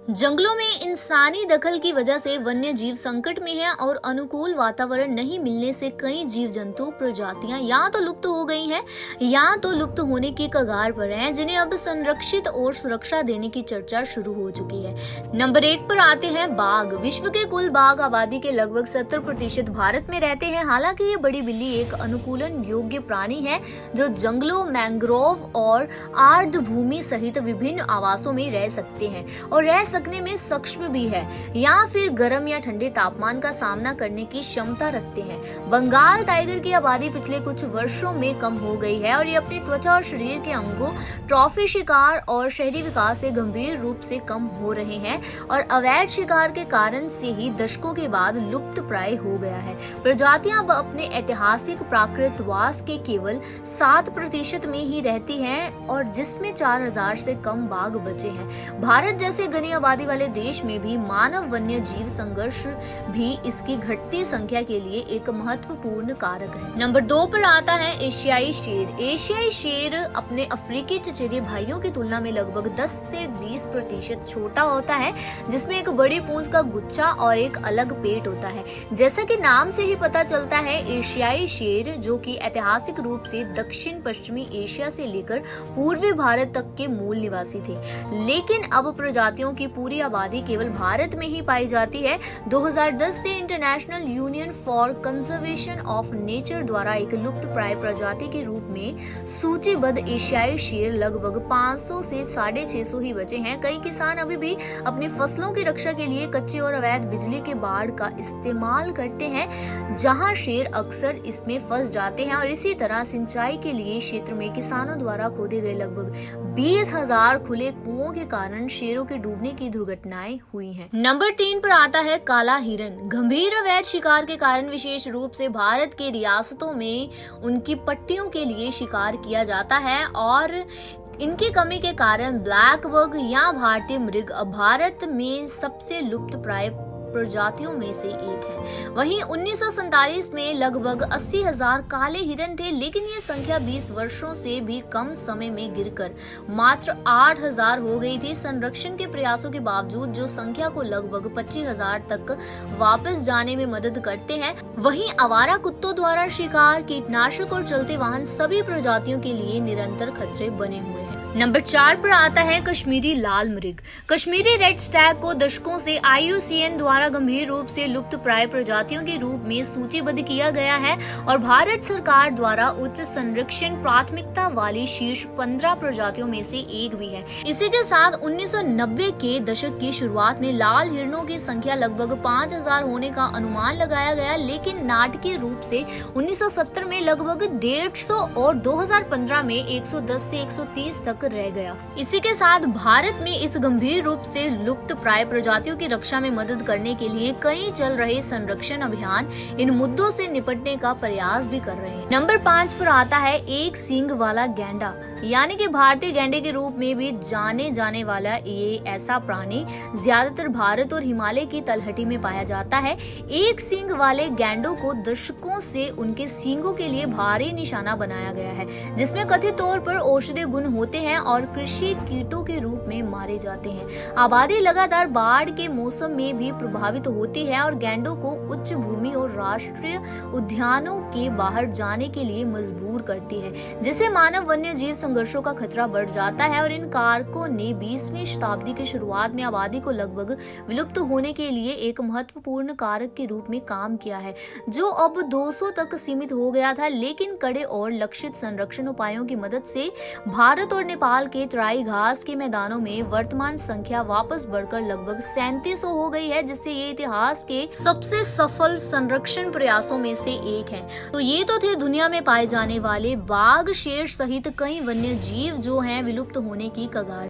जंगलों में इंसानी दखल की वजह से वन्य जीव संकट में हैं और अनुकूल वातावरण नहीं मिलने से कई जीव जंतु प्रजातियां या तो लुप्त हो गई हैं या तो लुप्त होने की कगार पर हैं, जिन्हें अब संरक्षित और सुरक्षा देने की चर्चा शुरू हो चुकी है। नंबर 1 पर आते हैं बाघ। विश्व के कुल बाघ आबादी के लगभग 70% भारत में रहते हैं। हालांकि ये बड़ी बिल्ली एक अनुकूलन योग्य प्राणी है जो जंगलों, मैंग्रोव और आर्द्र भूमि सहित विभिन्न आवासों में रह सकते हैं और रह सकने में सक्षम भी है या फिर गर्म या ठंडे तापमान का सामना करने की क्षमता रखते हैं। बंगाल टाइगर की आबादी पिछले कुछ वर्षों में कम हो गई है और ये अपनी त्वचा और शरीर के अंगों, ट्रॉफी शिकार और शहरी विकास से गंभीर रूप से कम हो रहे हैं और अवैध शिकार के कारण से ही दशकों के बाद लुप्त प्राय हो गया है। प्रजातियां अब अपने ऐतिहासिक प्राकृतवास के केवल 7% में ही रहती हैं और जिसमें 4000 से कम बाघ बचे हैं। भारत जैसे घनी आबादी वाले देश में भी मानव वन्य जीव संघर्ष भी इसकी घटती संख्या के लिए एक महत्वपूर्ण कारक है। नंबर 2 पर आता है एशियाई शेर। एशियाई शेर अपने अफ्रीकी चचेरे भाइयों की तुलना में लगभग 10 से 20% छोटा होता है, जिसमें एक बड़ी पूंछ का गुच्छा और एक अलग पेट होता है। जैसा कि नाम से ही पता चलता है, एशियाई शेर जो कि ऐतिहासिक रूप से दक्षिण पश्चिमी एशिया से लेकर पूर्वी भारत तक के मूल निवासी थे, लेकिन अब प्रजातियों की पूरी आबादी केवल भारत में ही पाई जाती है। 2010 से international union for conservation of nature द्वारा एक लुप्त प्राय प्रजाति के रूप में सूचीबद्ध एशियाई शेर लगभग 500 से 650 ही बचे हैं। कई किसान अभी भी अपनी फसलों की रक्षा के लिए कच्चे और अवैध बिजली के बाड़ का इस्तेमाल करते हैं, जहां शेर अक्सर इसमें फंस जाते हैं और इसी तरह सिंचाई के लिए क्षेत्र में किसानों द्वारा खोदे गए लगभग 20,000 खुले कुओं के कारण शेरों के डूबने की दुर्घटनाएं हुई हैं। नंबर 3 पर आता है काला हिरन। गंभीर अवैध शिकार के कारण विशेष रूप से भारत के रियासतों में उनकी पट्टियों के लिए शिकार किया जाता है और इनकी कमी के कारण ब्लैक बग या भारतीय मृग अब भारत में सबसे लुप्त प्राय प्रजातियों में से एक है। वहीं 1947 में लगभग 80,000 काले हिरन थे, लेकिन ये संख्या 20 वर्षों से भी कम समय में गिरकर मात्र 8,000 हो गई थी। संरक्षण के प्रयासों के बावजूद जो संख्या को लगभग 25,000 तक वापस जाने में मदद करते हैं। वहीं आवारा कुत्तों द्वारा शिकार, कीटनाशक और चलते वाहन सभी प्रजातियों के लिए निरंतर खतरे बने हुए हैं। नंबर 4 पर आता है कश्मीरी लाल मृग। कश्मीरी रेड स्टैग को दशकों से IUCN द्वारा गंभीर रूप से लुप्त प्राय प्रजातियों के रूप में सूचीबद्ध किया गया है और भारत सरकार द्वारा उच्च संरक्षण प्राथमिकता वाली शीर्ष 15 प्रजातियों में से एक भी है। इसी के साथ 1990 के दशक की शुरुआत में लाल हिरणों की संख्या लगभग 5,000 होने का अनुमान लगाया गया, लेकिन नाटकीय रूप से 1970 में लगभग 150 और 2015 में 110 से 130 तक रह गया। इसी के साथ भारत में इस गंभीर रूप से लुप्त प्राय प्रजातियों की रक्षा में मदद करने के लिए कई चल रहे संरक्षण अभियान इन मुद्दों से निपटने का प्रयास भी कर रहे हैं। नंबर 5 पर आता है एक सींग वाला गैंडा, यानी कि भारतीय गैंडे के रूप में भी जाने जाने वाला ये ऐसा प्राणी ज्यादातर भारत और हिमालय की तलहटी में पाया जाता है। एक सींग वाले गैंडों को दशकों से उनके सींगों के लिए भारी निशाना बनाया गया है, जिसमें कथित तौर पर औषधीय गुण होते हैं और कृषि कीटों के रूप में मारे जाते हैं। आबादी लगातार बाढ़ के मौसम में भी प्रभावित होती है और गैंडों को उच्च भूमि और राष्ट्रीय उद्यानों के बाहर जाने के लिए मजबूर करती है, जिससे मानव वन्य जीव संघर्षों का खतरा बढ़ जाता है। और इन कारकों ने 20वीं शताब्दी की शुरुआत में आबादी को लगभग विलुप्त होने के लिए एक महत्वपूर्ण कारक के रूप में काम किया है, जो अब 200 तक सीमित हो गया था। लेकिन कड़े और लक्षित संरक्षण उपायों की मदद से भारत और नेपाल के तराई घास के मैदानों में वर्तमान संख्या वापस बढ़कर लगभग 3700 हो गई है, जिससे ये इतिहास के सबसे सफल संरक्षण प्रयासों में से एक है। तो ये तो थे दुनिया में पाए जाने वाले बाघ, शेर सहित कई वन्य जीव जो हैं विलुप्त होने की कगार।